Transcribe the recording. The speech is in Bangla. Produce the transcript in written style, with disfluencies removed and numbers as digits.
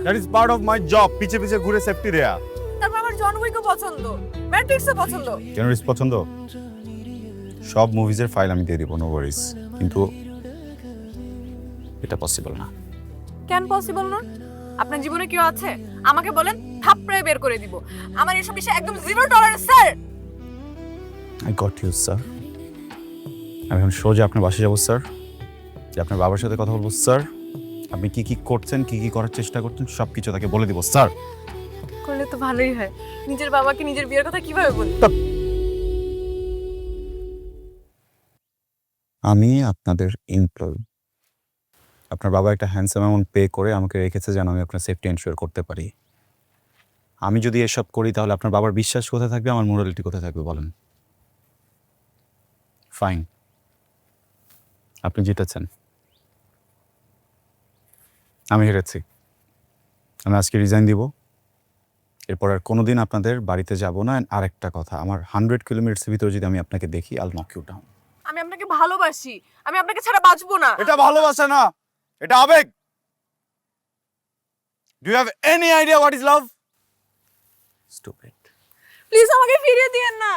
That is part of my job, পিছে পিছে ঘুরে সেফটি দেয়া। তারপর আমার জন উইকও পছন্দ, ম্যাট্রিক্সও পছন্দ। কেন রিস্ক পছন্দ? সব মুভিজের ফাইল আমি দিয়ে দিব, নো ওয়ারিজ, কিন্তু এটা পসিবল না। কেন পসিবল না? আপনার জীবনে কেউ আছে? আমাকে বলেন, থাপড়ে বের করে দিব। আমার এসব বিষয়ে একদম zero tolerance sir. I got you sir. আমি এখন সোজা আপনার বাসায় যাবো স্যার, যে আপনার বাবার সাথে কথা বলবো স্যার। আপনি কি কি করছেন, কি কি করার চেষ্টা করছেন, সব কিছু তাকে বলে দিব স্যার। করলে তো ভালোই হয়। নিজের বাবাকে নিজের বিয়ের কথা কিভাবে বলবো? আমি আপনাদের এমপ্লয়ি। আপনার বাবা একটা হ্যান্ডসাম অ্যামাউন্ট পে করে আমাকে রেখেছে যেন আমি আপনার সেফটি এনশিওর করতে পারি। আমি যদি এসব করি তাহলে আপনার বাবার বিশ্বাস কোথায় থাকবে, আমার মোরালিটি কোথায় থাকবে বলেন? ফাইন, আপনি জিতেছেন, আমি হেরেছি। আমি আজকে রিজাইন দিব। এরপর আর কোনোদিন আপনাদের বাড়িতে যাব না। And আরেকটা কথা, আমার 100 কিলোমিটার্সের ভিতরে যদি আমি আপনাকে দেখি, আল নক ইউ ডাউন। আমি আপনাকে ভালোবাসি, আমি আপনাকে ছাড়া বাঁচবো না। এটা ভালোবাসা না, এটা আবেগ। Do you have any idea what is love? Stupid. Please আমাকে ফিরিয়ে দিয়েন না।